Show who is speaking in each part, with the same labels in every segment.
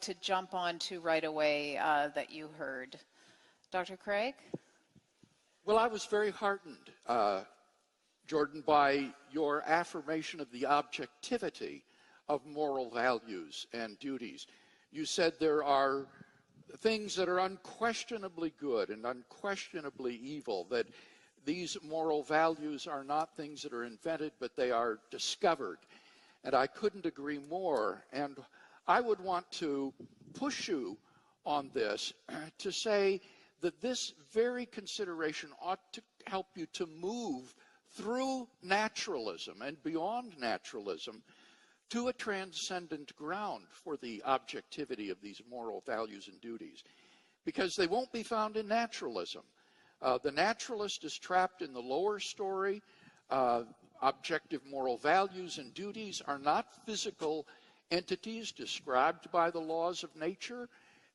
Speaker 1: to jump onto right away that you heard? Dr. Craig?
Speaker 2: Well, I was very heartened, Jordan, by your affirmation of the objectivity of moral values and duties. You said there are things that are unquestionably good and unquestionably evil, that these moral values are not things that are invented, but they are discovered. And I couldn't agree more. And I would want to push you on this to say that this very consideration ought to help you to move through naturalism and beyond naturalism to a transcendent ground for the objectivity of these moral values and duties, because they won't be found in naturalism. The naturalist is trapped in the lower story. Objective moral values and duties are not physical entities described by the laws of nature.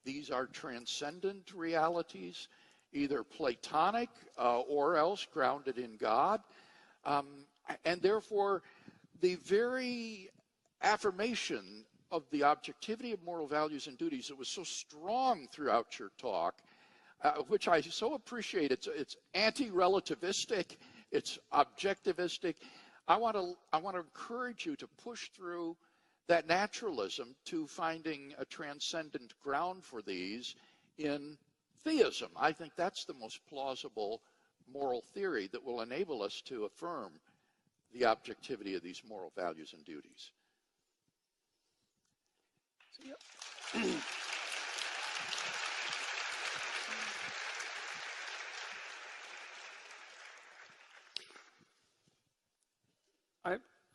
Speaker 2: These are transcendent realities, either Platonic or else grounded in God. And therefore, the very affirmation of the objectivity of moral values and duties that was so strong throughout your talk, which I so appreciate. It's anti-relativistic, it's objectivistic. I want to encourage you to push through that naturalism to finding a transcendent ground for these in theism. I think that's the most plausible moral theory that will enable us to affirm the objectivity of these moral values and duties.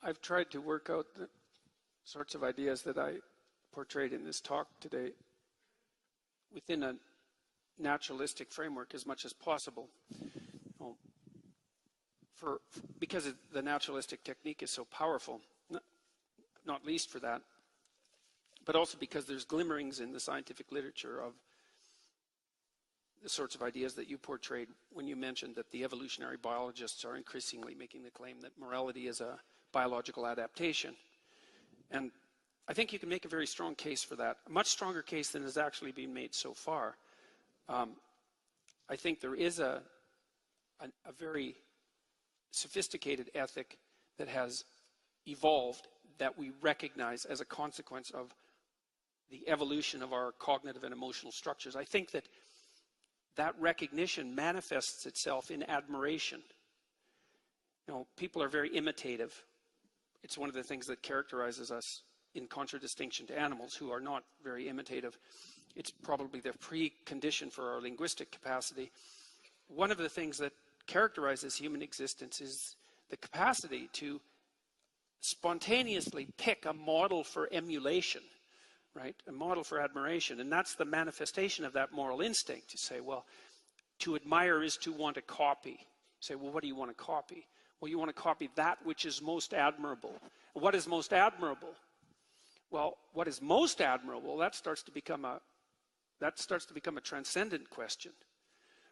Speaker 3: I've tried to work out the sorts of ideas that I portrayed in this talk today within a naturalistic framework as much as possible. Because the naturalistic technique is so powerful, not least for that, but also because there's glimmerings in the scientific literature of the sorts of ideas that you portrayed when you mentioned that the evolutionary biologists are increasingly making the claim that morality is a biological adaptation. And I think you can make a very strong case for that, a much stronger case than has actually been made so far. I think there is a very sophisticated ethic that has evolved that we recognize as a consequence of the evolution of our cognitive and emotional structures. I think that that recognition manifests itself in admiration. You know, people are very imitative. It's one of the things that characterizes us in contradistinction to animals who are not very imitative. It's probably the precondition for our linguistic capacity. One of the things that characterizes human existence is the capacity to spontaneously pick a model for emulation, right? A model for admiration. And that's the manifestation of that moral instinct. You say, well, to admire is to want to copy. You say, well, what do you want to copy? Well, you want to copy that which is most admirable. What is most admirable? Well, what is most admirable, that starts to become a transcendent question,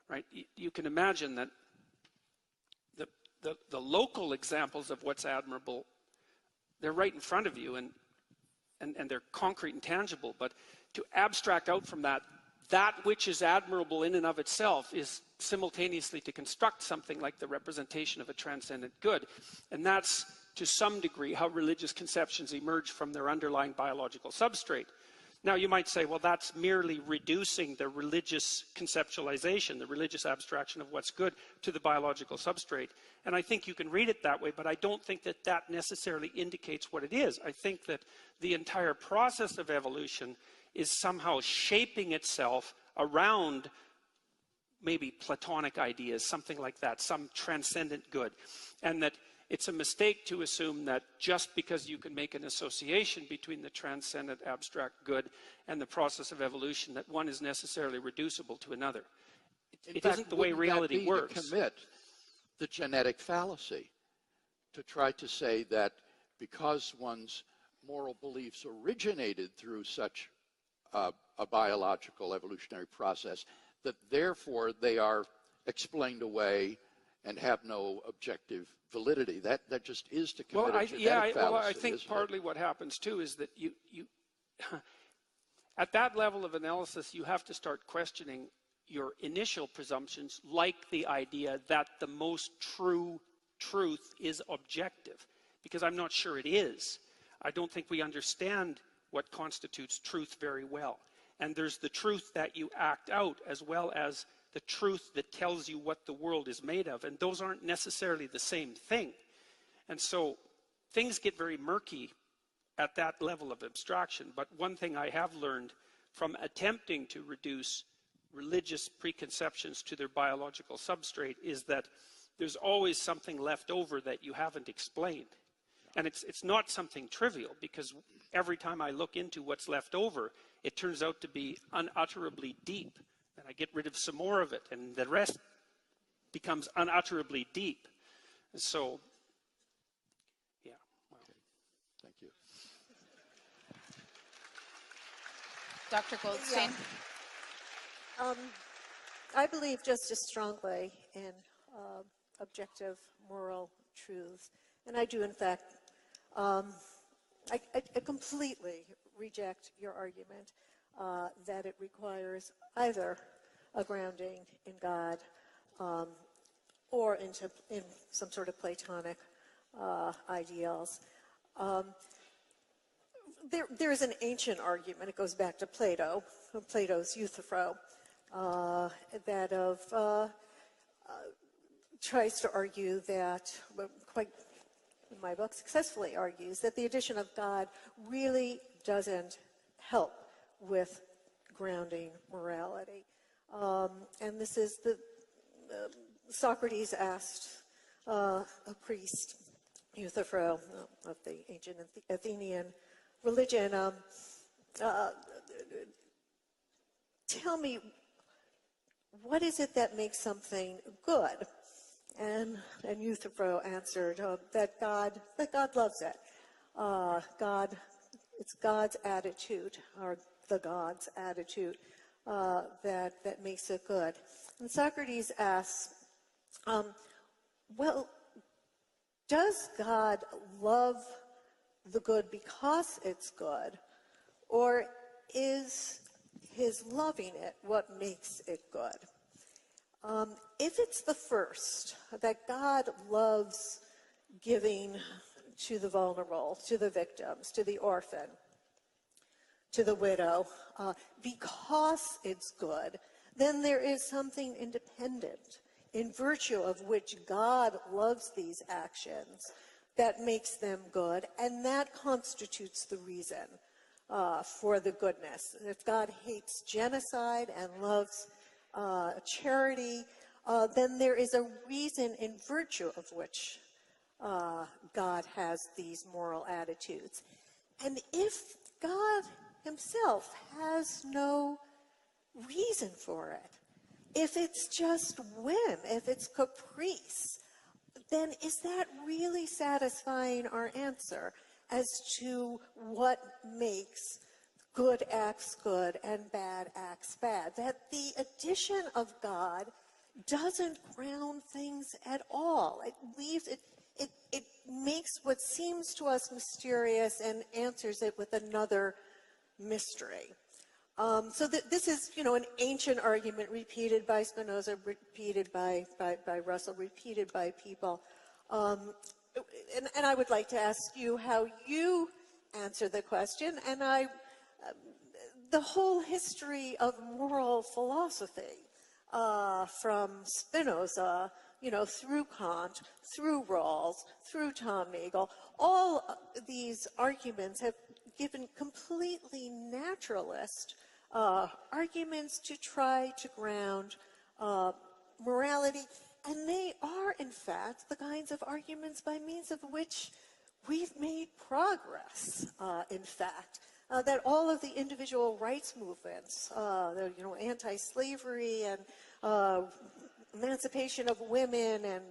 Speaker 3: right? You can imagine that the local examples of what's admirable, they're right in front of you and they're concrete and tangible, but to abstract out from that which is admirable in and of itself is simultaneously to construct something like the representation of a transcendent good. And that's, to some degree, how religious conceptions emerge from their underlying biological substrate. Now, you might say, well, that's merely reducing the religious conceptualization, the religious abstraction of what's good, to the biological substrate. And I think you can read it that way, but I don't think that that necessarily indicates what it is. I think that the entire process of evolution is somehow shaping itself around maybe Platonic ideas, something like that, some transcendent good. And that it's a mistake to assume that just because you can make an association between the transcendent abstract good and the process of evolution, that one is necessarily reducible to another. It isn't the way reality works.
Speaker 2: To commit the genetic fallacy, to try to say that because one's moral beliefs originated through such a biological evolutionary process, that therefore they are explained away and have no objective validity. That just is to commit a genetic fallacy.
Speaker 3: Well, I think partly what happens too is that At that level of analysis, you have to start questioning your initial presumptions, like the idea that the most true truth is objective, because I'm not sure it is. I don't think we understand what constitutes truth very well. And there's the truth that you act out, as well as the truth that tells you what the world is made of. And those aren't necessarily the same thing. And so things get very murky at that level of abstraction. But one thing I have learned from attempting to reduce religious preconceptions to their biological substrate is that there's always something left over that you haven't explained. And it's not something trivial, because every time I look into what's left over, it turns out to be unutterably deep. And I get rid of some more of it, and the rest becomes unutterably deep. And so, yeah. Well.
Speaker 2: Okay. Thank you.
Speaker 1: Dr. Goldstein?
Speaker 4: Yeah. I believe just as strongly in objective moral truths. And I do, in fact, I completely reject your argument that it requires either a grounding in God or in some sort of Platonic ideals. There is an ancient argument, it goes back to Plato, Plato's Euthyphro, that tries to argue that, quite in my book successfully argues, that the addition of God really doesn't help with grounding morality. And this is Socrates asked a priest, Euthyphro, of the ancient Athenian religion, tell me, what is it that makes something good? And Euthyphro answered that God loves it. It's God's attitude, or the God's attitude, that makes it good. And Socrates asks, well, does God love the good because it's good, or is his loving it what makes it good? If it's the first, that God loves giving to the vulnerable, to the victims, to the orphan, to the widow, because it's good, then there is something independent in virtue of which God loves these actions that makes them good, and that constitutes the reason for the goodness. If God hates genocide and loves charity, then there is a reason in virtue of which God has these moral attitudes. And if God himself has no reason for it, if it's just whim, if it's caprice, then is that really satisfying our answer as to what makes good acts good and bad acts bad? That the addition of God doesn't ground things at all. It leaves it makes what seems to us mysterious and answers it with another mystery. So this is, an ancient argument repeated by Spinoza, repeated by Russell, repeated by people. And I would like to ask you how you answer the question. And the whole history of moral philosophy, from Spinoza, through Kant, through Rawls, through Tom Nagel, all these arguments have given completely naturalist arguments to try to ground morality. And they are, in fact, the kinds of arguments by means of which we've made progress, in fact. That all of the individual rights movements, anti-slavery and emancipation of women and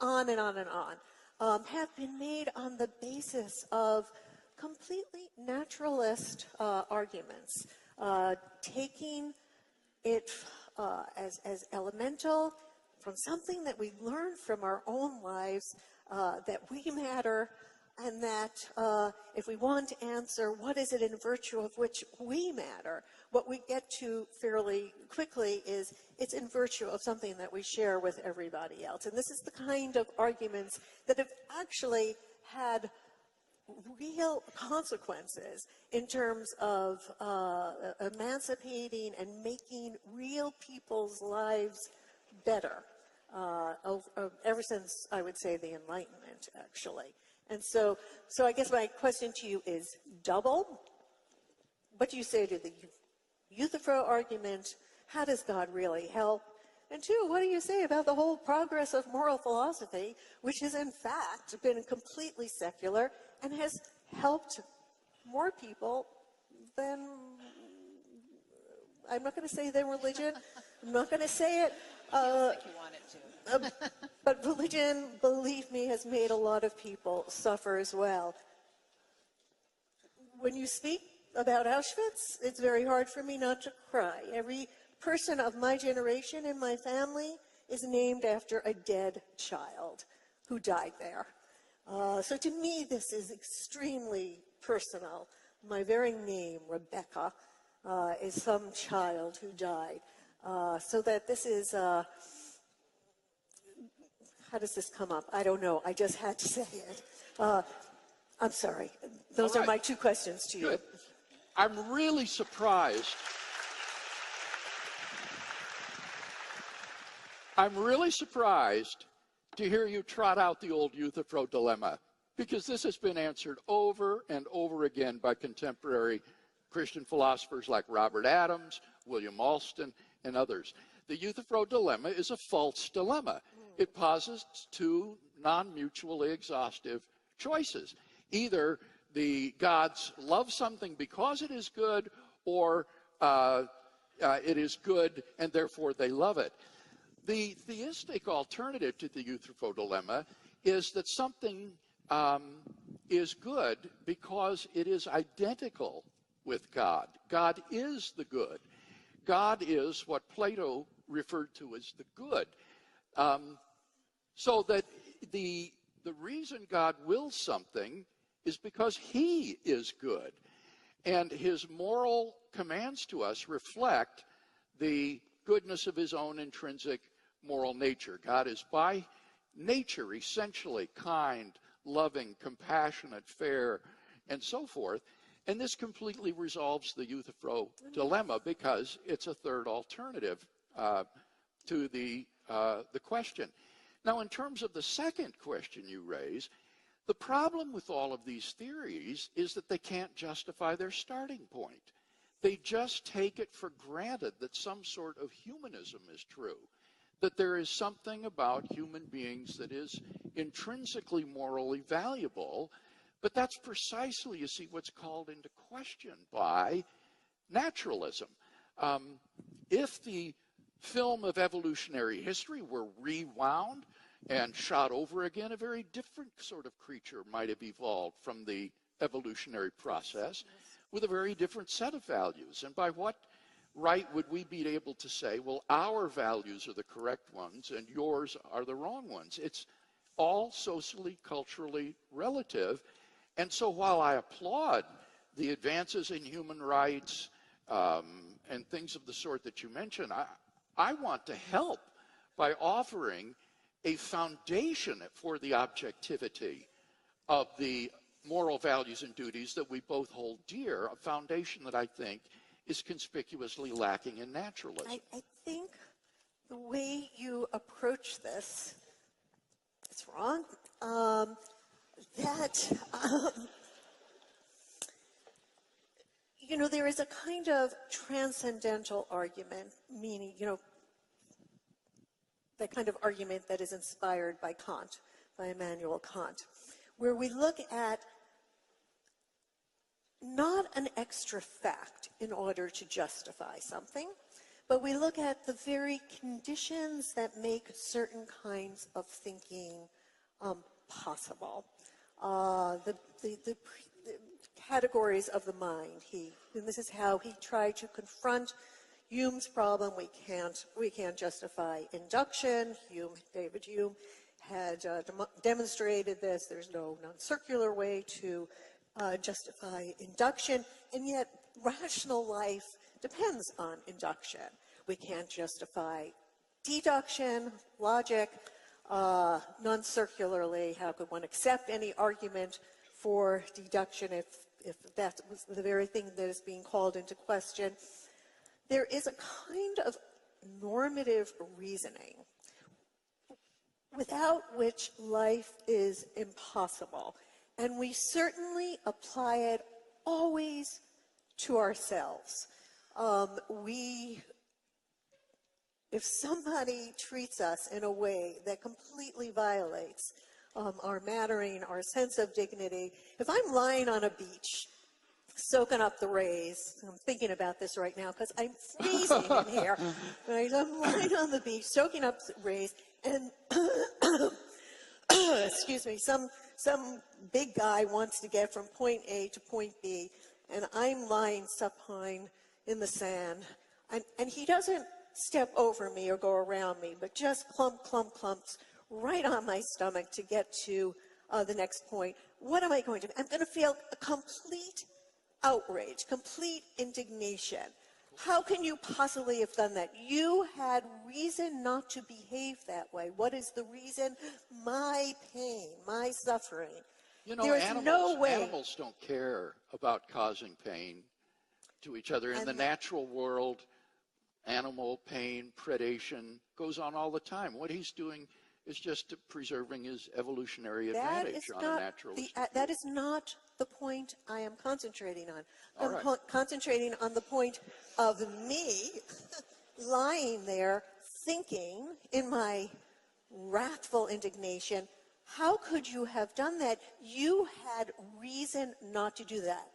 Speaker 4: on and on and on, have been made on the basis of completely naturalist arguments, taking it as elemental from something that we learn from our own lives, that we matter, and that if we want to answer what is it in virtue of which we matter, what we get to fairly quickly is it's in virtue of something that we share with everybody else. And this is the kind of arguments that have actually had real consequences in terms of emancipating and making real people's lives better ever since, I would say, the Enlightenment, actually. And so I guess my question to you is double. What do you say to the Euthyphro argument? How does God really help? And two, what do you say about the whole progress of moral philosophy, which has in fact been completely secular and has helped more people than, I'm not going to say than religion, I'm not going to say it.
Speaker 1: Like you want it to.
Speaker 4: But religion, believe me, has made a lot of people suffer as well. When you speak about Auschwitz, it's very hard for me not to cry. Every person of my generation in my family is named after a dead child who died there. So to me, this is extremely personal. My very name, Rebecca, is some child who died. So that this is, how does this come up? I don't know. I just had to say it. I'm sorry. Those are my two questions to you.
Speaker 2: Good. I'm really surprised. I'm really surprised to hear you trot out the old Euthyphro dilemma, because this has been answered over and over again by contemporary Christian philosophers like Robert Adams, William Alston, and others. The Euthyphro dilemma is a false dilemma. It posits two non-mutually exhaustive choices. Either the gods love something because it is good, or it is good and therefore they love it. The theistic alternative to the Euthyphro dilemma is that something is good because it is identical with God. God is the good. God is what Plato referred to as the good. So that the reason God wills something is because he is good. And his moral commands to us reflect the goodness of his own intrinsic moral nature. God is by nature essentially kind, loving, compassionate, fair, and so forth. And this completely resolves the Euthyphro dilemma because it's a third alternative to the question. Now, in terms of the second question you raise, the problem with all of these theories is that they can't justify their starting point. They just take it for granted that some sort of humanism is true, that there is something about human beings that is intrinsically morally valuable, but that's precisely, you see, what's called into question by naturalism. If the film of evolutionary history were rewound and shot over again, a very different sort of creature might have evolved from the evolutionary process with a very different set of values. And by what right would we be able to say, well, our values are the correct ones and yours are the wrong ones? It's all socially, culturally relative. And so while I applaud the advances in human rights and things of the sort that you mentioned, I want to help by offering a foundation for the objectivity of the moral values and duties that we both hold dear, a foundation that I think is conspicuously lacking in naturalism.
Speaker 4: I think the way you approach this is wrong. There is a kind of transcendental argument, meaning, that kind of argument that is inspired by Kant, by Immanuel Kant, where we look at not an extra fact in order to justify something, but we look at the very conditions that make certain kinds of thinking possible. The categories of the mind. And this is how he tried to confront Hume's problem. We can't justify induction. David Hume had demonstrated this. There's no non-circular way to justify induction, and yet rational life depends on induction. We can't justify deduction, logic, non-circularly. How could one accept any argument for deduction if that was the very thing that is being called into question? There is a kind of normative reasoning without which life is impossible. And we certainly apply it always to ourselves. If somebody treats us in a way that completely violates our mattering, our sense of dignity, if I'm lying on a beach soaking up the rays, I'm thinking about this right now because I'm freezing in here, right? I'm lying on the beach soaking up the rays, and excuse me, some big guy wants to get from point A to point B, and I'm lying supine in the sand, and he doesn't step over me or go around me, but just clumps right on my stomach to get to the next point. What am I going to do? I'm going to feel a complete outrage, complete indignation. How can you possibly have done that? You had reason not to behave that way. What is the reason? My pain, my suffering.
Speaker 2: You know,
Speaker 4: there is no way.
Speaker 2: Animals don't care about causing pain to each other. In the natural world, animal pain, predation goes on all the time. What he's doing is just preserving his evolutionary advantage on a naturalistic view.
Speaker 4: That is not the point I am concentrating on.
Speaker 2: All
Speaker 4: I'm
Speaker 2: right.
Speaker 4: concentrating on the point of me lying there thinking in my wrathful indignation, how could you have done that? You had reason not to do that.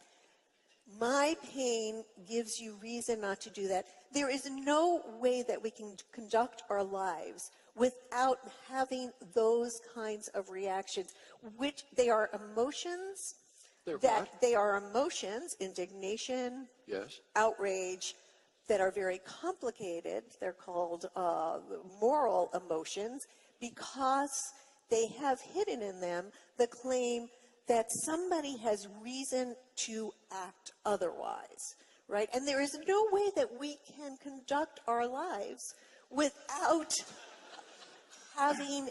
Speaker 4: My pain gives you reason not to do that. There is no way that we can conduct our lives without having those kinds of reactions, which they are emotions. They are emotions, indignation,
Speaker 2: yes,
Speaker 4: outrage, that are very complicated. They're called moral emotions because they have hidden in them the claim that somebody has reason to act otherwise, right? And there is no way that we can conduct our lives without having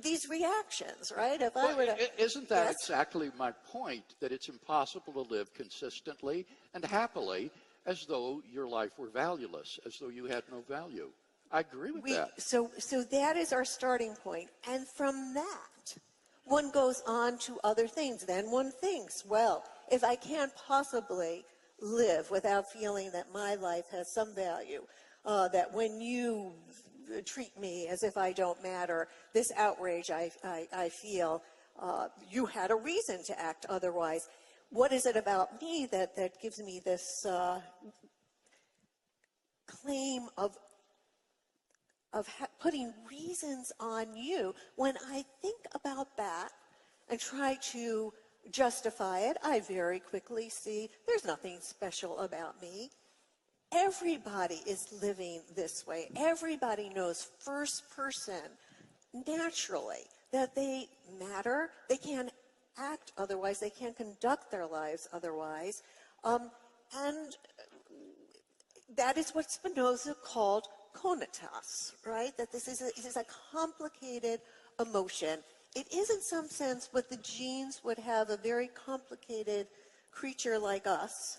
Speaker 4: these reactions, right? If I were to,
Speaker 2: isn't that
Speaker 4: yes?
Speaker 2: exactly my point, that it's impossible to live consistently and happily as though your life were valueless, as though you had no value? I agree with that.
Speaker 4: So that is our starting point. And from that, one goes on to other things. Then one thinks, well, if I can't possibly live without feeling that my life has some value, that when you treat me as if I don't matter, this outrage I feel, you had a reason to act otherwise. What is it about me that gives me this claim of putting reasons on you? When I think about that and try to justify it, I very quickly see there's nothing special about me. Everybody is living this way. Everybody knows first person, naturally, that they matter. They can't act otherwise. They can't conduct their lives otherwise. And that is what Spinoza called conatas, right? That this is a complicated emotion. It is, in some sense, what the genes would have a very complicated creature like us,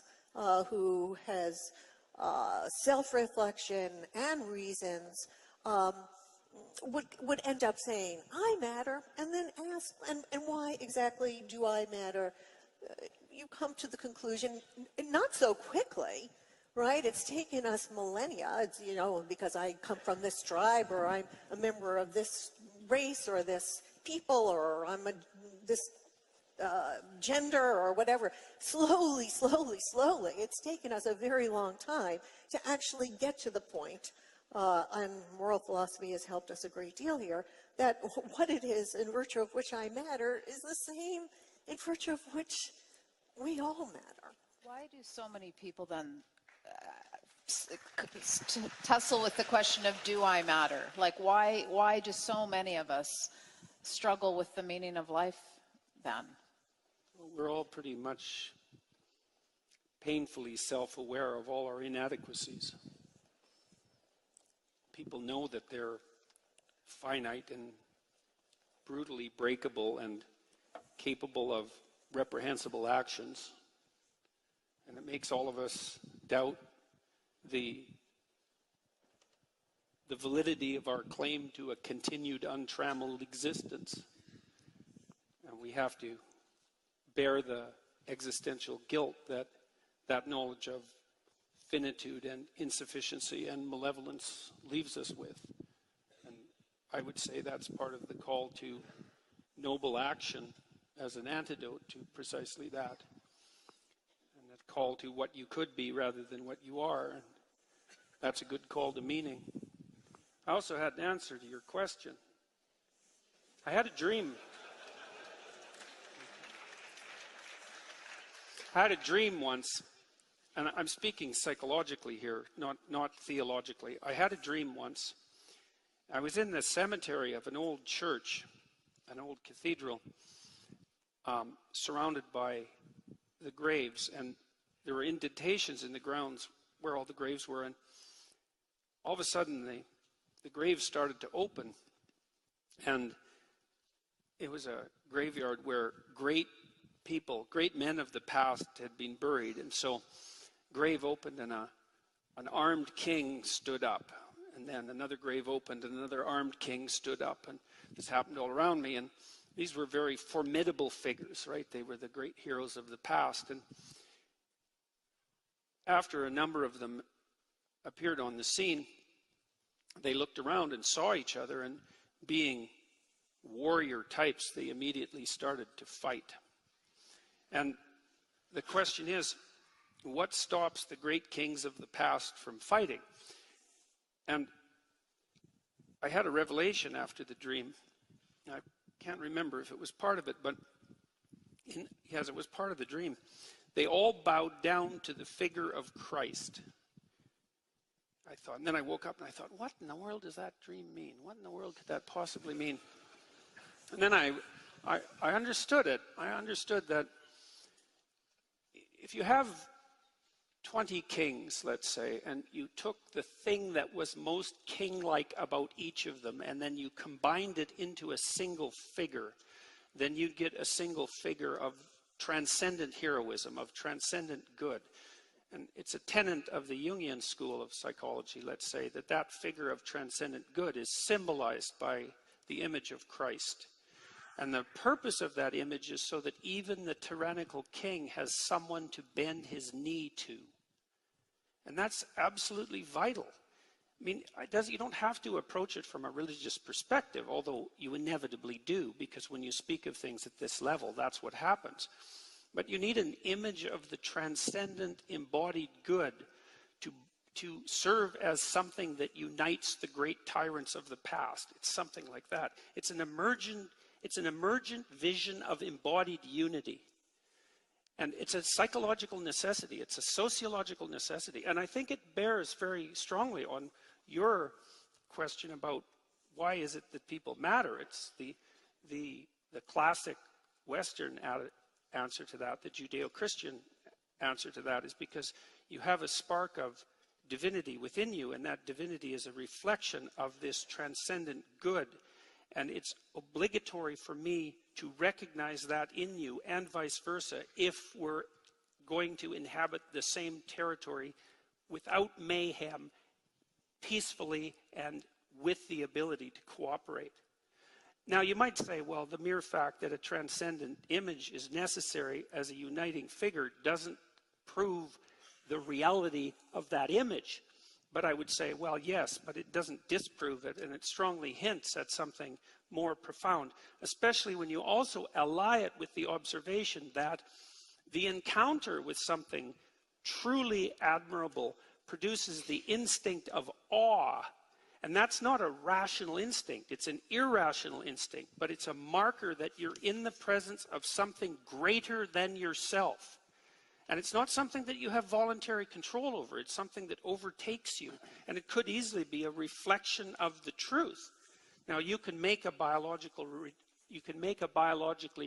Speaker 4: who has self-reflection and reasons, would end up saying, I matter, and then ask, and why exactly do I matter? You come to the conclusion, not so quickly, right? It's taken us millennia. It's, because I come from this tribe, or I'm a member of this race, or this people, or I'm this gender, or whatever. Slowly. It's taken us a very long time to actually get to the point, and moral philosophy has helped us a great deal here, that what it is in virtue of which I matter is the same in virtue of which we all matter.
Speaker 1: Why do so many people then tussle with the question of, do I matter? Like, why do so many of us struggle with the meaning of life then?
Speaker 3: Well, we're all pretty much painfully self-aware of all our inadequacies. People know that they're finite and brutally breakable and capable of reprehensible actions. And it makes all of us doubt the validity of our claim to a continued untrammeled existence. And we have to bear the existential guilt that that knowledge of finitude and insufficiency and malevolence leaves us with. And I would say that's part of the call to noble action as an antidote to precisely that. And that call to what you could be rather than what you are. And that's a good call to meaning. I also had an answer to your question. I had a dream. I had a dream once, and I'm speaking psychologically here, not theologically. I had a dream once. I was in the cemetery of an old church, an old cathedral, surrounded by the graves, and there were indentations in the grounds where all the graves were, and all of a sudden the graves started to open, and it was a graveyard where great people, great men of the past had been buried, and so grave opened and an armed king stood up, and then another grave opened and another armed king stood up, and this happened all around me, and these were very formidable figures, right? They were the great heroes of the past, and after a number of them appeared on the scene, they looked around and saw each other, and being warrior types, they immediately started to fight. And the question is, what stops the great kings of the past from fighting? And I had a revelation after the dream. I can't remember if it was part of it, but yes, it was part of the dream. They all bowed down to the figure of Christ. I thought, and then I woke up and I thought, what in the world does that dream mean? What in the world could that possibly mean? And then I understood it. I understood that if you have 20 kings, let's say, and you took the thing that was most king-like about each of them, and then you combined it into a single figure, then you'd get a single figure of transcendent heroism, of transcendent good. And it's a tenet of the Jungian school of psychology, let's say, that that figure of transcendent good is symbolized by the image of Christ. And the purpose of that image is so that even the tyrannical king has someone to bend his knee to. And that's absolutely vital. I mean, you don't have to approach it from a religious perspective, although you inevitably do, because when you speak of things at this level, that's what happens. But you need an image of the transcendent embodied good to serve as something that unites the great tyrants of the past. It's something like that. It's an emergent vision of embodied unity. And it's a psychological necessity. It's a sociological necessity. And I think it bears very strongly on your question about why is it that people matter. It's the classic Western answer to that, the Judeo-Christian answer to that, is because you have a spark of divinity within you, and that divinity is a reflection of this transcendent good. And it's obligatory for me to recognize that in you, and vice versa, if we're going to inhabit the same territory without mayhem, peacefully and with the ability to cooperate. Now, you might say, well, the mere fact that a transcendent image is necessary as a uniting figure doesn't prove the reality of that image. But I would say, well, yes, but it doesn't disprove it, and it strongly hints at something more profound, especially when you also ally it with the observation that the encounter with something truly admirable produces the instinct of awe. And that's not a rational instinct. It's an irrational instinct, but it's a marker that you're in the presence of something greater than yourself. And it's not something that you have voluntary control over. It's something that overtakes you. And it could easily be a reflection of the truth. Now, you can make a biologically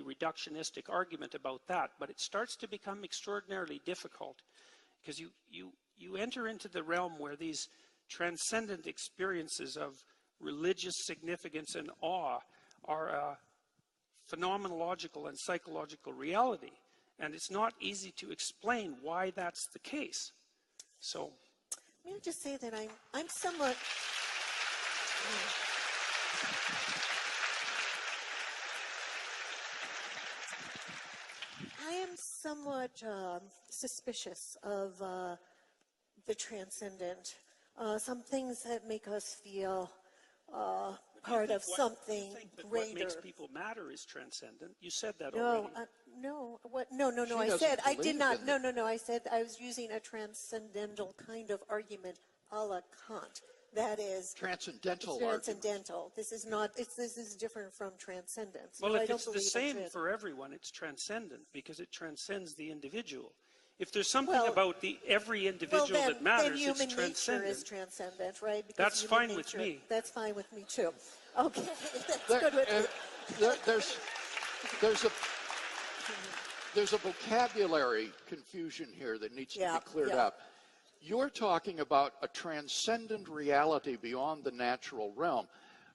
Speaker 3: reductionistic argument about that, but it starts to become extraordinarily difficult because you enter into the realm where these transcendent experiences of religious significance and awe are a phenomenological and psychological reality. And it's not easy to explain why that's the case. So,
Speaker 4: may I just say that I'm somewhat. I am somewhat suspicious of the transcendent. Some things that make us feel part of something
Speaker 3: you think that
Speaker 4: greater.
Speaker 3: what makes people matter is transcendent. You said that
Speaker 4: No,
Speaker 3: already.
Speaker 4: no. What? No.
Speaker 2: She
Speaker 4: I
Speaker 2: doesn't
Speaker 4: said I did
Speaker 2: believe
Speaker 4: not.
Speaker 2: in
Speaker 4: No. I said I was using a transcendental kind of argument, a la Kant. That is
Speaker 2: Transcendental
Speaker 4: transcendental. This is not. This is different from transcendence.
Speaker 3: Well,
Speaker 4: No, I
Speaker 3: if
Speaker 4: don't
Speaker 3: it's the
Speaker 4: believe
Speaker 3: same
Speaker 4: in
Speaker 3: for everyone, it's transcendent because it transcends the individual. If there's something
Speaker 4: Well-
Speaker 3: about every individual
Speaker 4: well,
Speaker 3: that matters,
Speaker 4: then human
Speaker 3: it's
Speaker 4: nature
Speaker 3: transcendent.
Speaker 4: is transcendent, right? Because
Speaker 3: That's
Speaker 4: human
Speaker 3: fine with
Speaker 4: nature-
Speaker 3: me.
Speaker 4: That's fine with me too. Okay, that's
Speaker 2: There-
Speaker 4: good with me.
Speaker 2: there's a vocabulary confusion here that needs to be cleared up. You're talking about a transcendent reality beyond the natural realm.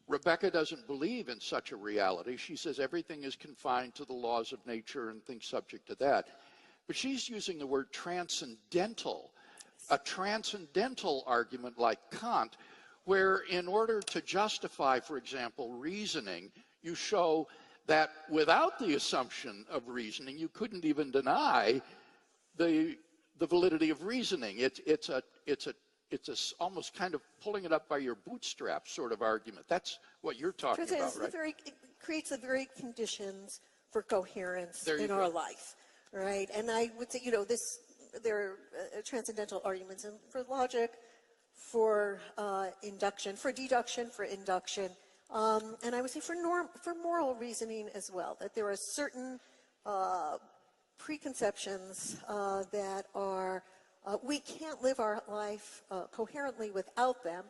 Speaker 2: Rebecca doesn't believe in such a reality. She says everything is confined to the laws of nature and things subject to that. But she's using the word transcendental, a transcendental argument like Kant, where in order to justify, for example, reasoning, you show that without the assumption of reasoning, you couldn't even deny the validity of reasoning. It's almost kind of pulling it up by your bootstraps sort of argument. That's what you're talking about, right?
Speaker 4: It creates the very conditions for coherence
Speaker 2: There you
Speaker 4: in
Speaker 2: go.
Speaker 4: our life, right? And I would say, there are transcendental arguments for logic, for induction, for deduction, for induction, and I would say for moral reasoning as well. That there are certain preconceptions that are we can't live our life coherently without them.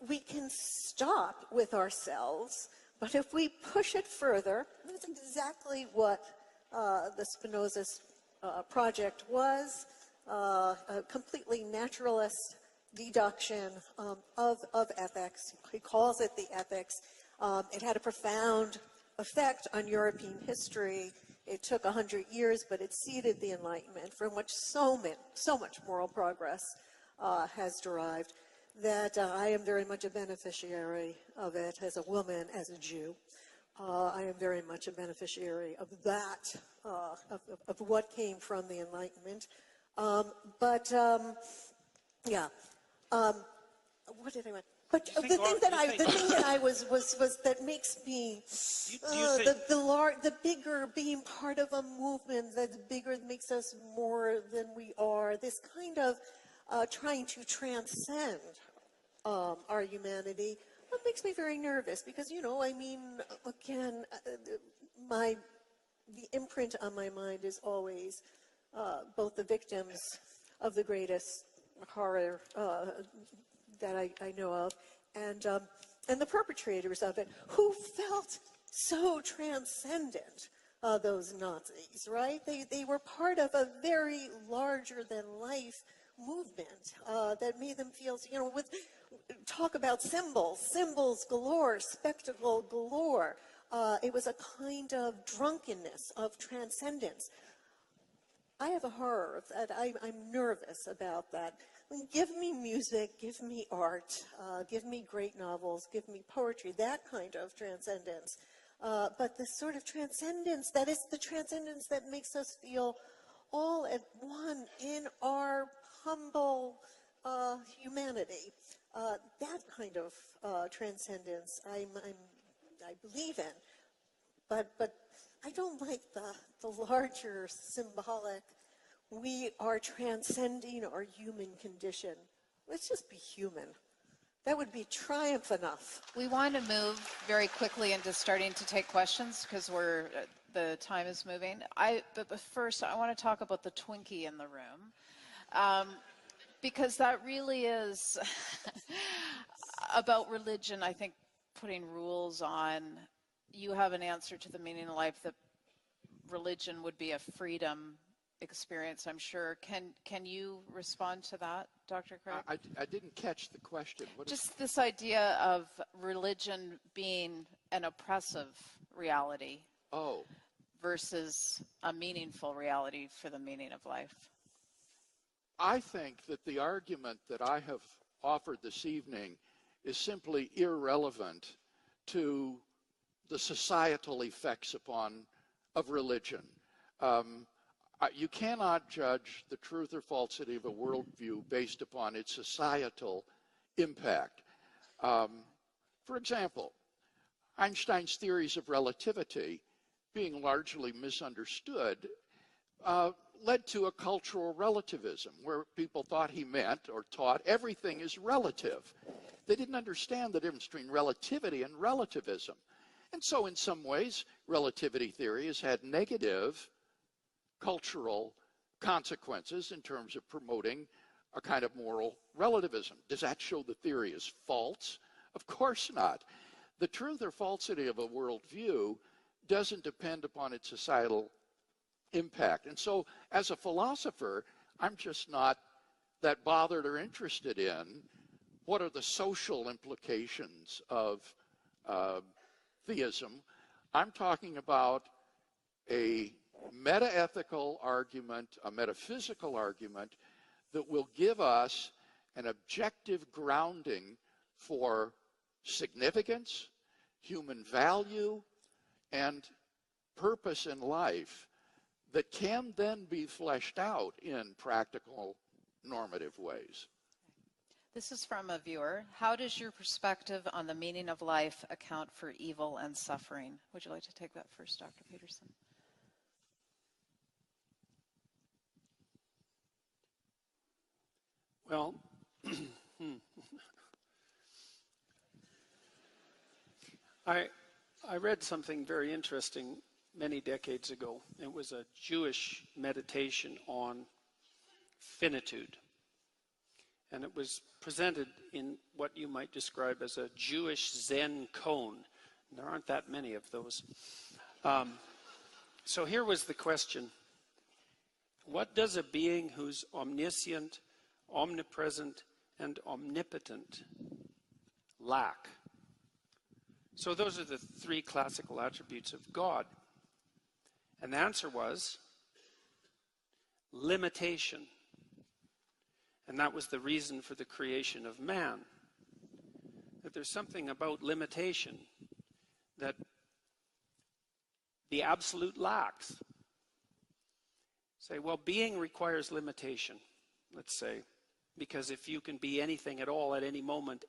Speaker 4: We can stop with ourselves, but if we push it further, that's exactly what the Spinoza's project was, a completely naturalist deduction of ethics. He calls it the ethics. It had a profound effect on European history. It took 100 years, but it seeded the Enlightenment, from which so much moral progress has derived, that I am very much a beneficiary of it as a woman, as a Jew. I am very much a beneficiary of that, of what came from the Enlightenment. What did I want? But the thing that I was that makes me the bigger being part of a movement that's bigger, makes us more than we are. This kind of trying to transcend our humanity. That makes me very nervous because again, the imprint on my mind is always both the victims of the greatest horror that I know of, and the perpetrators of it, who felt so transcendent, those Nazis, right? They were part of a very larger-than-life movement that made them feel, talk about symbols galore, spectacle galore. It was a kind of drunkenness, of transcendence. I have a horror of that. I'm nervous about that. Give me music, give me art, give me great novels, give me poetry, that kind of transcendence. But this sort of transcendence, that is the transcendence that makes us feel all at one in our humble humanity. That kind of transcendence I believe in. But I don't like the larger symbolic, we are transcending our human condition. Let's just be human. That would be triumph enough.
Speaker 1: We want to move very quickly into starting to take questions because we're the time is moving. But first, I want to talk about the Twinkie in the room, because that really is about religion. I think putting rules on. You have an answer to the meaning of life that religion would be a freedom experience, I'm sure. Can you respond to that, Dr. Craig?
Speaker 2: I didn't catch the question.
Speaker 1: Just this idea of religion being an oppressive reality versus a meaningful reality for the meaning of life.
Speaker 2: I think that the argument that I have offered this evening is simply irrelevant to the societal effects of religion. You cannot judge the truth or falsity of a worldview based upon its societal impact. For example, Einstein's theories of relativity, being largely misunderstood, led to a cultural relativism where people thought he meant or taught everything is relative. They didn't understand the difference between relativity and relativism. And so in some ways, relativity theory has had negative cultural consequences in terms of promoting a kind of moral relativism. Does that show the theory is false? Of course not. The truth or falsity of a worldview doesn't depend upon its societal impact. And so as a philosopher, I'm just not that bothered or interested in what are the social implications of theism. I'm talking about a metaethical argument, a metaphysical argument that will give us an objective grounding for significance, human value, and purpose in life that can then be fleshed out in practical, normative ways.
Speaker 1: This is from a viewer. How does your perspective on the meaning of life account for evil and suffering? Would you like to take that first, Dr. Peterson?
Speaker 3: Well, I read something very interesting many decades ago. It was a Jewish meditation on finitude. And it was presented in what you might describe as a Jewish Zen koan. There aren't that many of those. So here was the question. What does a being who's omniscient, omnipresent, and omnipotent lack? So those are the three classical attributes of God. And the answer was limitation. And that was the reason for the creation of man. That there's something about limitation that the absolute lacks. Say, well, being requires limitation, let's say, because if you can be anything at all at any moment,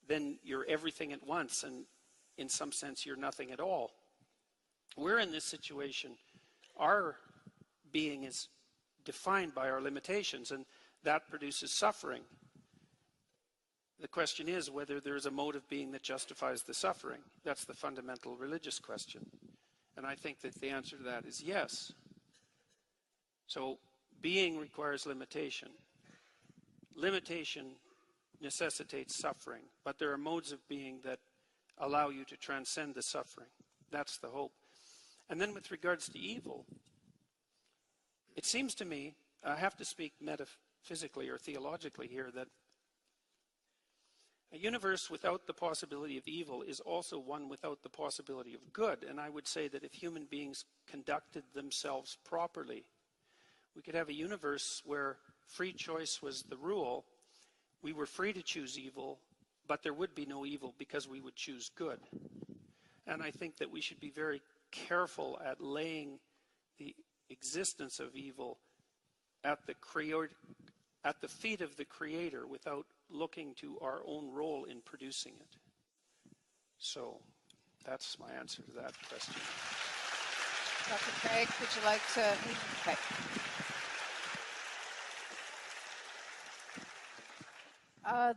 Speaker 3: then you're everything at once, and in some sense you're nothing at all. We're in this situation. Our being is defined by our limitations, and that produces suffering. The question is whether there's a mode of being that justifies the suffering. That's the fundamental religious question. And I think that the answer to that is yes. So being requires limitation. Limitation necessitates suffering, but there are modes of being that allow you to transcend the suffering. That's the hope. And then with regards to evil, it seems to me, I have to speak metaphysically or theologically here, that a universe without the possibility of evil is also one without the possibility of good. And I would say that if human beings conducted themselves properly, we could have a universe where free choice was the rule. We were free to choose evil, but there would be no evil because we would choose good. And I think that we should be very careful at laying the existence of evil at the feet of the Creator without looking to our own role in producing it. So that's my answer to that question.
Speaker 1: Dr. Craig, would you like to? Okay.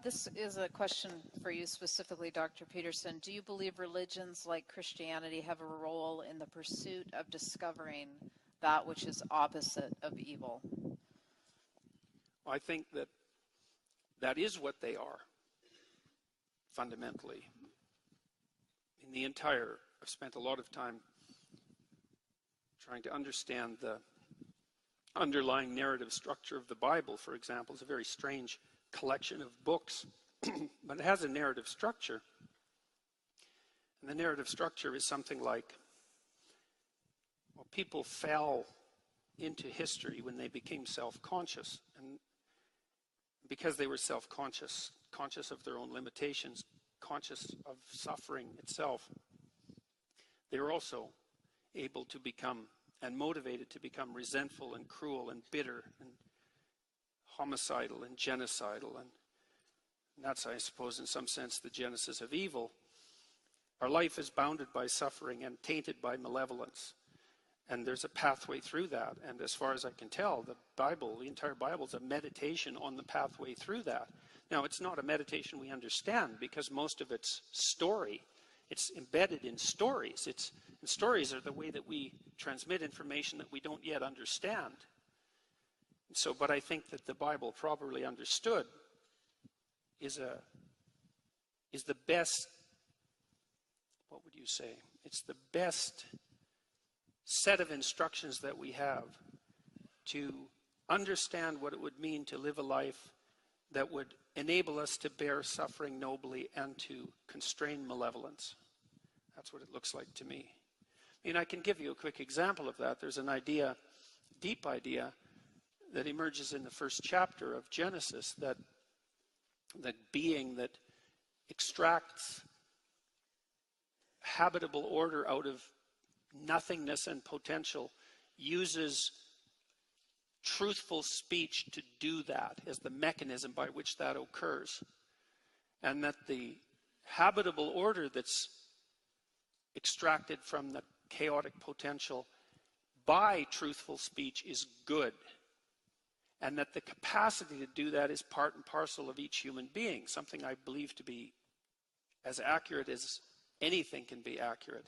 Speaker 1: This is a question for you specifically, Dr. Peterson. Do you believe religions like Christianity have a role in the pursuit of discovering that which is opposite of evil?
Speaker 3: I think that that is what they are, fundamentally. I've spent a lot of time trying to understand the underlying narrative structure of the Bible, for example. It's a very strange collection of books, but it has a narrative structure. And the narrative structure is something like, well, people fell into history when they became self-conscious. And because they were self-conscious, conscious of their own limitations, conscious of suffering itself, they were also able to become and motivated to become resentful and cruel and bitter and homicidal and genocidal. And that's, I suppose, in some sense, the genesis of evil. Our life is bounded by suffering and tainted by malevolence. And there's a pathway through that. And as far as I can tell, the entire Bible is a meditation on the pathway through that. Now, it's not a meditation we understand because most of it's story. It's embedded in stories. And stories are the way that we transmit information that we don't yet understand. So, but I think that the Bible, properly understood, is the best, what would you say? It's the best set of instructions that we have to understand what it would mean to live a life that would enable us to bear suffering nobly and to constrain malevolence. That's what it looks like to me. I mean, I can give you a quick example of that. There's an idea, deep idea, that emerges in the first chapter of Genesis, that being that extracts habitable order out of nothingness and potential uses truthful speech to do that as the mechanism by which that occurs. And that the habitable order that's extracted from the chaotic potential by truthful speech is good. And that the capacity to do that is part and parcel of each human being, something I believe to be as accurate as anything can be accurate.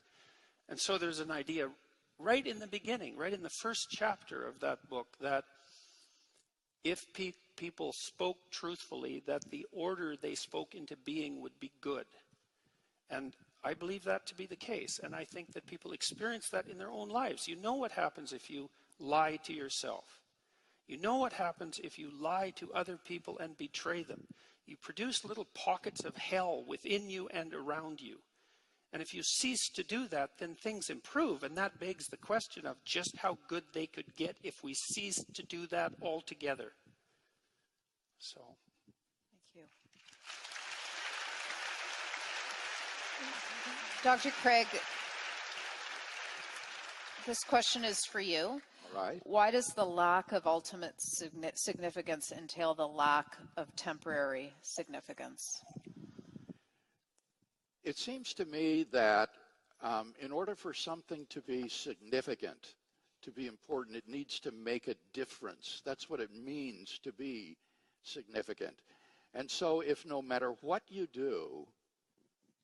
Speaker 3: And so there's an idea right in the beginning, right in the first chapter of that book, that if people spoke truthfully, that the order they spoke into being would be good. And I believe that to be the case. And I think that people experience that in their own lives. You know what happens if you lie to yourself. You know what happens if you lie to other people and betray them. You produce little pockets of hell within you and around you. And if you cease to do that, then things improve. And that begs the question of just how good they could get if we ceased to do that altogether. So.
Speaker 1: Thank you. Dr. Craig, this question is for you.
Speaker 2: All right.
Speaker 1: Why does the lack of ultimate significance entail the lack of temporary significance?
Speaker 2: It seems to me that in order for something to be significant, to be important, it needs to make a difference. That's what it means to be significant. And so if no matter what you do,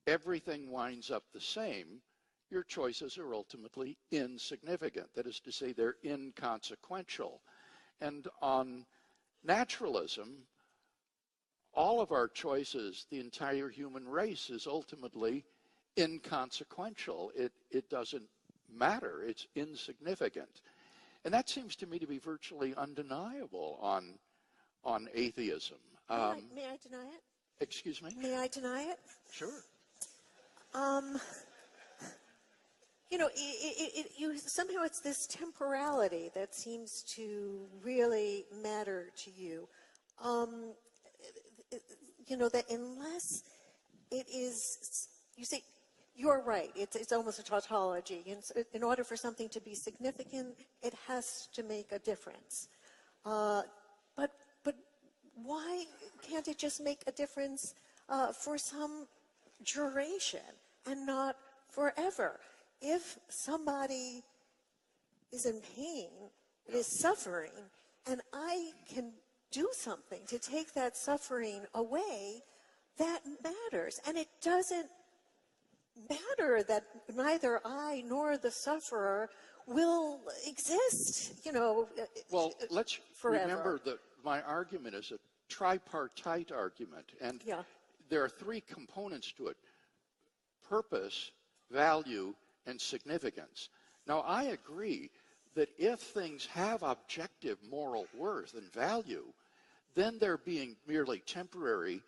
Speaker 2: everything winds up the same, your choices are ultimately insignificant. That is to say, they're inconsequential. And on naturalism, all of our choices, the entire human race, is ultimately inconsequential. It doesn't matter. It's insignificant. And that seems to me to be virtually undeniable on atheism.
Speaker 4: May I deny it?
Speaker 2: Excuse me?
Speaker 4: May I deny it?
Speaker 2: Sure.
Speaker 4: Somehow it's this temporality that seems to really matter to you. That unless it is, you say, you're right, it's almost a tautology. In order for something to be significant, it has to make a difference. But why can't it just make a difference for some duration and not forever? If somebody is in pain, is suffering, and I can do something, to take that suffering away, that matters. And it doesn't matter that neither I nor the sufferer will exist,
Speaker 2: Well, let's
Speaker 4: forever.
Speaker 2: remember that my argument is a tripartite argument, and
Speaker 4: Yeah.
Speaker 2: there are three components to it: purpose, value, and significance. Now, I agree that if things have objective moral worth and value, then their being merely temporary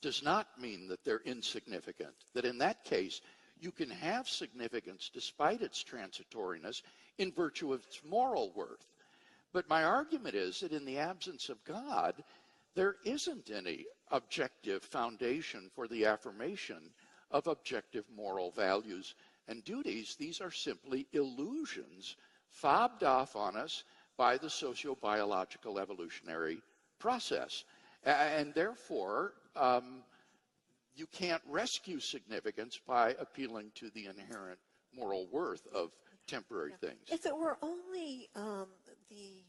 Speaker 2: does not mean that they're insignificant. That in that case, you can have significance despite its transitoriness in virtue of its moral worth. But my argument is that in the absence of God, there isn't any objective foundation for the affirmation of objective moral values and duties. These are simply illusions fobbed off on us by the socio-biological evolutionary process. And therefore, you can't rescue significance by appealing to the inherent moral worth of temporary things.
Speaker 4: If it were only the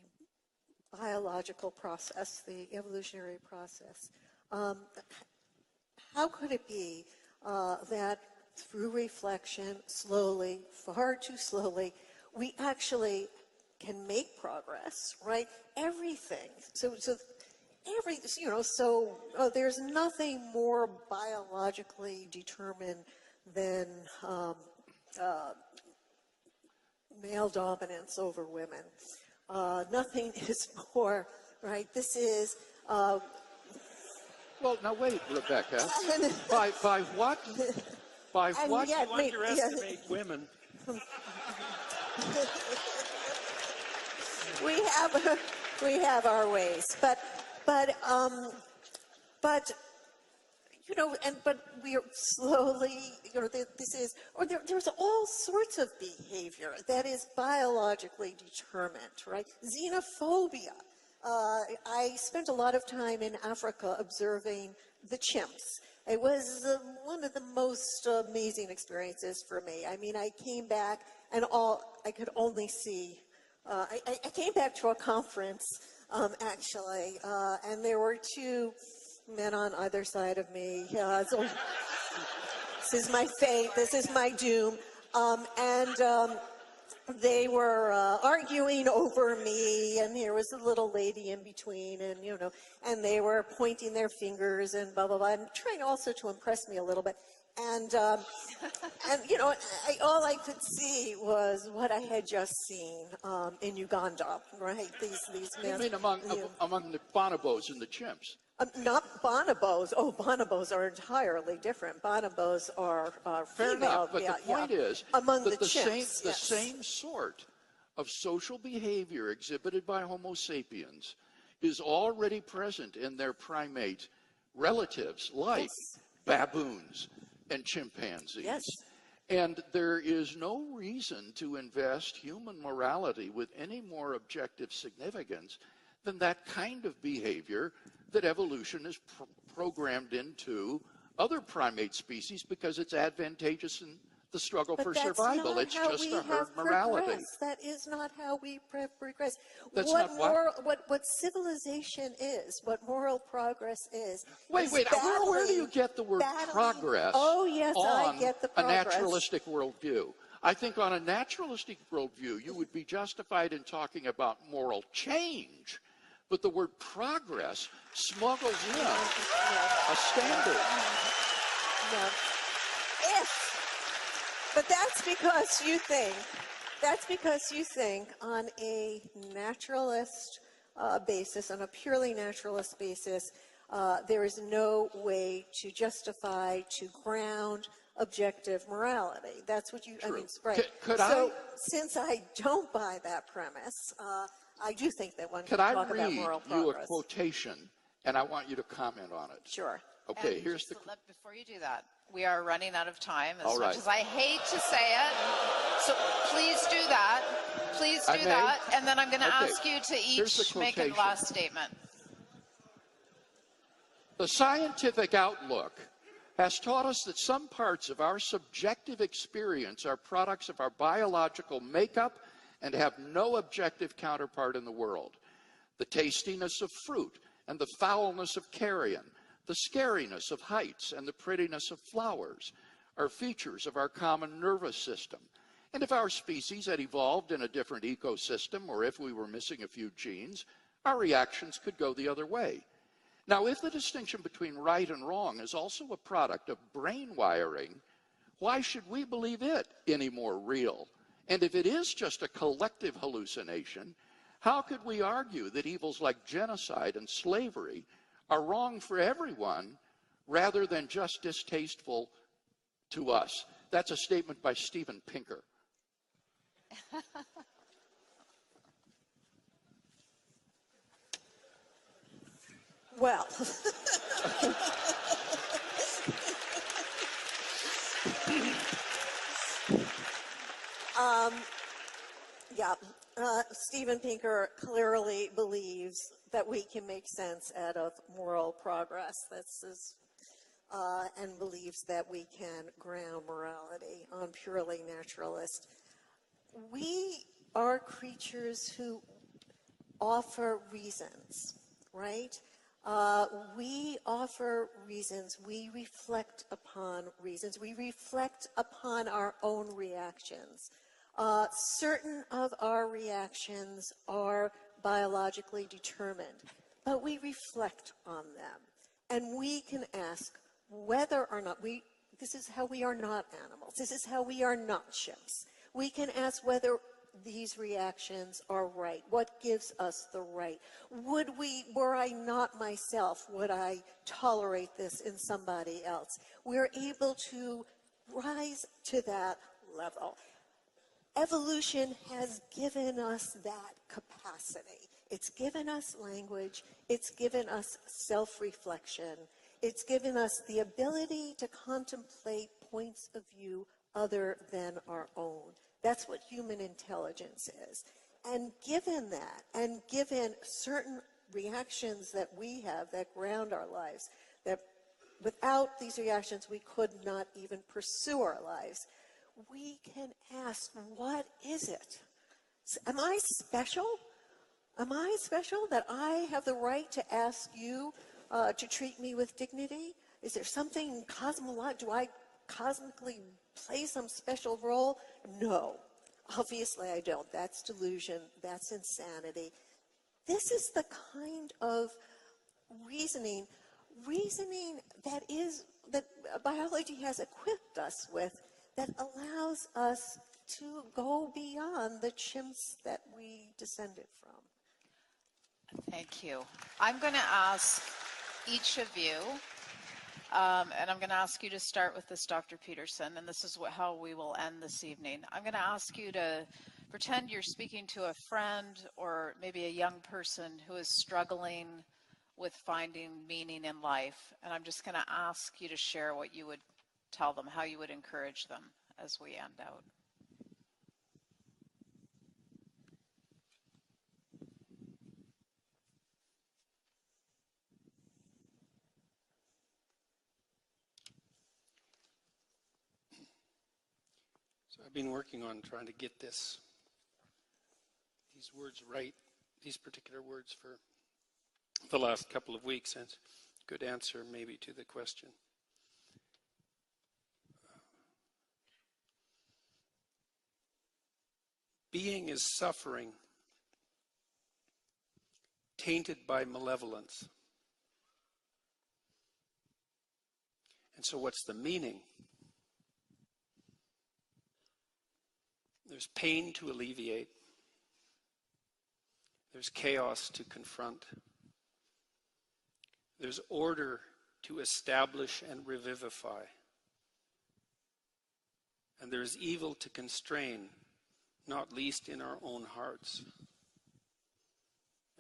Speaker 4: biological process, the evolutionary process, how could it be that through reflection, slowly, far too slowly, we actually can make progress, right? Everything. There's nothing more biologically determined than male dominance over women. Nothing is more, right? This is...
Speaker 2: Well, now wait, Rebecca. By what? By
Speaker 4: And
Speaker 2: what?
Speaker 4: yet,
Speaker 3: You underestimate women.
Speaker 4: we have our ways, but we are slowly, there's all sorts of behavior that is biologically determined, right? Xenophobia. I spent a lot of time in Africa observing the chimps. It was one of the most amazing experiences for me. I mean, I came back and I could only see, I came back to a conference, actually, and there were two men on either side of me. So this is my fate, this is my doom. They were arguing over me, and here was a little lady in between, and they were pointing their fingers and blah, blah, blah, and trying also to impress me a little bit. And all I could see was what I had just seen in Uganda, right? These men.
Speaker 2: You mean among the bonobos and the chimps?
Speaker 4: Not bonobos. Oh, bonobos are entirely different. Bonobos are
Speaker 2: Fair
Speaker 4: female.
Speaker 2: enough, but the point is
Speaker 4: among
Speaker 2: that
Speaker 4: the chimps,
Speaker 2: the same sort of social behavior exhibited by Homo sapiens is already present in their primate relatives, like baboons and chimpanzees.
Speaker 4: Yes.
Speaker 2: And there is no reason to invest human morality with any more objective significance than that kind of behavior that evolution is programmed into other primate species because it's advantageous in the struggle for survival. It's just a herd morality.
Speaker 4: Progressed. That is not how we progress.
Speaker 2: That's
Speaker 4: what
Speaker 2: not
Speaker 4: what civilization is, what moral progress is.
Speaker 2: Wait, where do you get the word progress?
Speaker 4: Oh, yes, I get the
Speaker 2: a
Speaker 4: progress.
Speaker 2: naturalistic worldview? I think on a naturalistic worldview, you would be justified in talking about moral change. But the word progress smuggles in a standard.
Speaker 4: No. But that's because you think on a naturalist basis, on a purely naturalist basis, there is no way to justify, to ground objective morality. That's what you,
Speaker 2: True.
Speaker 4: I mean, right. Since I don't buy that premise, I do think that one can talk about moral progress.
Speaker 2: Could I read you a quotation, and I want you to comment on it?
Speaker 4: Sure.
Speaker 2: Okay,
Speaker 1: and
Speaker 2: here's the...
Speaker 1: Before you do that, we are running out of time,
Speaker 2: All right.
Speaker 1: much as I hate to say it. So please do that. Please do that. And then I'm going to ask you to each make a last statement.
Speaker 2: The scientific outlook has taught us that some parts of our subjective experience are products of our biological makeup and have no objective counterpart in the world. The tastiness of fruit and the foulness of carrion, the scariness of heights, and the prettiness of flowers are features of our common nervous system. And if our species had evolved in a different ecosystem, or if we were missing a few genes, our reactions could go the other way. Now, if the distinction between right and wrong is also a product of brain wiring, why should we believe it any more real? And if it is just a collective hallucination, how could we argue that evils like genocide and slavery are wrong for everyone rather than just distasteful to us? That's a statement by Steven Pinker.
Speaker 4: Well, yeah, Steven Pinker clearly believes that we can make sense out of moral progress. And believes that we can ground morality on purely naturalist. We are creatures who offer reasons, right? We offer reasons. We reflect upon reasons. We reflect upon our own reactions. Certain of our reactions are biologically determined, but we reflect on them. And we can ask whether or not this is how we are not animals. This is how we are not chimps. We can ask whether these reactions are right. What gives us the right? Were I not myself, would I tolerate this in somebody else? We're able to rise to that level. Evolution has given us that capacity. It's given us language. It's given us self-reflection. It's given us the ability to contemplate points of view other than our own. That's what human intelligence is. And given that, and given certain reactions that we have that ground our lives, that without these reactions we could not even pursue our lives, we can ask, what is it? Am I special? Am I special that I have the right to ask you to treat me with dignity? Is there something cosmological? Do I cosmically play some special role? No. Obviously I don't. That's delusion. That's insanity. This is the kind of reasoning that biology has equipped us with, that allows us to go beyond the chimps that we descended from.
Speaker 1: Thank you. I'm going to ask each of you, and I'm going to ask you to start with this, Dr. Peterson, and this is how we will end this evening. I'm going to ask you to pretend you're speaking to a friend or maybe a young person who is struggling with finding meaning in life, and I'm just going to ask you to share what you would tell them, how you would encourage them as we end out.
Speaker 3: So I've been working on trying to get these words right, these particular words, for the last couple of weeks, and good answer maybe to the question. Being is suffering, tainted by malevolence. And so what's the meaning? There's pain to alleviate. There's chaos to confront. There's order to establish and revivify. And there's evil to constrain, not least in our own hearts.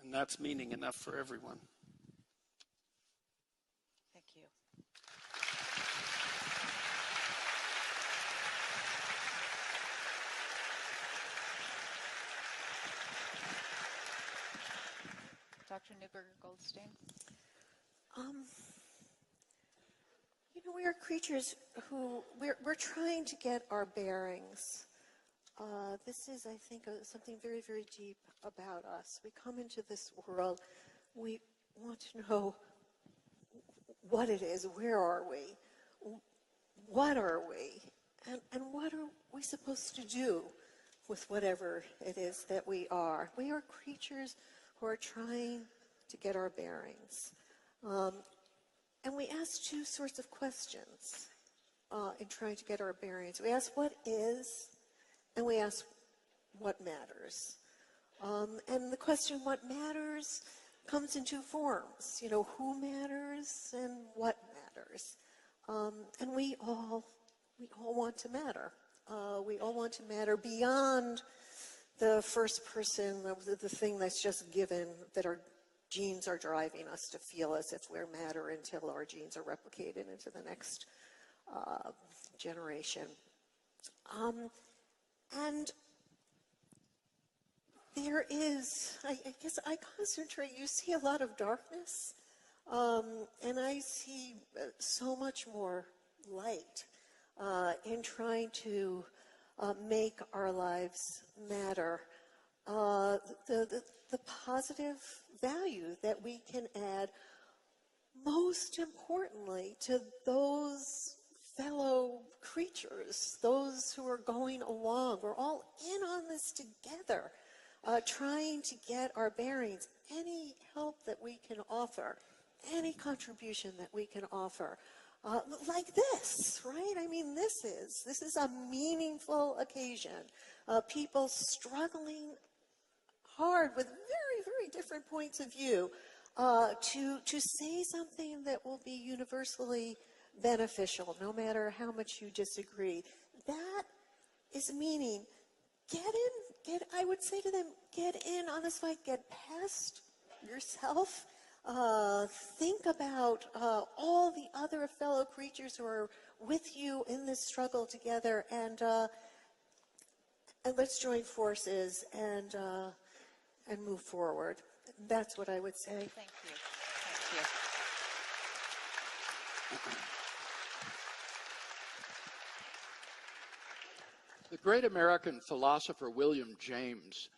Speaker 3: And that's meaning enough for everyone.
Speaker 1: Thank you. Dr. Newberger-Goldstein?
Speaker 4: We are creatures who, we're trying to get our bearings. This is, I think, something very, very deep about us. We come into this world, we want to know what it is, where are we, what are we, and what are we supposed to do with whatever it is that we are. We are creatures who are trying to get our bearings. And we ask two sorts of questions in trying to get our bearings. We ask what is, and we ask what matters. And the question what matters comes in two forms. You know, who matters and what matters. And we all want to matter. We all want to matter beyond the first person, the thing that's just given, that our genes are driving us to feel as if we're matter until our genes are replicated into the next generation. And there is, I guess I concentrate, you see a lot of darkness, and I see so much more light in trying to make our lives matter. The positive value that we can add, most importantly, to those fellow creatures, those who are going along. We're all in on this together, trying to get our bearings. Any help that we can offer, any contribution that we can offer, like this, right? I mean, this is a meaningful occasion. People struggling hard with very, very different points of view to say something that will be universally beneficial, no matter how much you disagree. That is meaning. I would say to them, get in on this fight, get past yourself. Think about all the other fellow creatures who are with you in this struggle together, and let's join forces and move forward. That's what I would say.
Speaker 1: Thank you. Thank you.
Speaker 2: The great American philosopher William James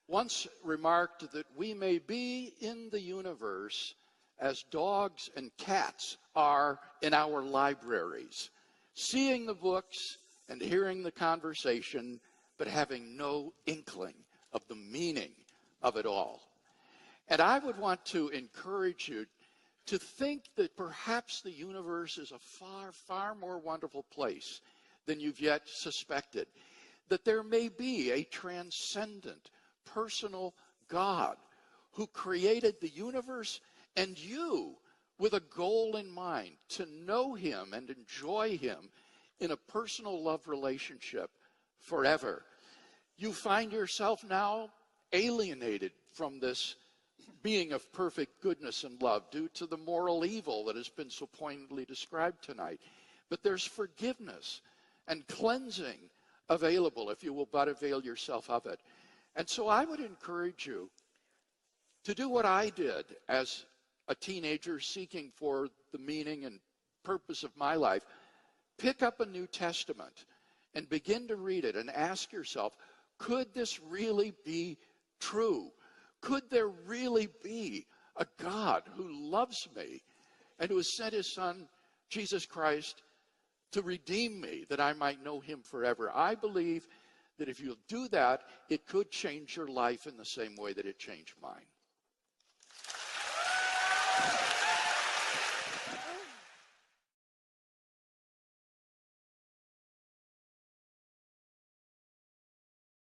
Speaker 2: once remarked that we may be in the universe as dogs and cats are in our libraries, seeing the books and hearing the conversation, but having no inkling of the meaning of it all. And I would want to encourage you to think that perhaps the universe is a far, far more wonderful place than you've yet suspected. That there may be a transcendent, personal God who created the universe and you with a goal in mind to know him and enjoy him in a personal love relationship forever. You find yourself now alienated from this being of perfect goodness and love due to the moral evil that has been so poignantly described tonight. But there's forgiveness and cleansing available if you will but avail yourself of it. And so I would encourage you to do what I did as a teenager seeking for the meaning and purpose of my life. Pick up a New Testament and begin to read it and ask yourself, could this really be true? Could there really be a God who loves me and who has sent his Son, Jesus Christ, to redeem me, that I might know him forever? I believe that if you'll do that, it could change your life in the same way that it changed mine.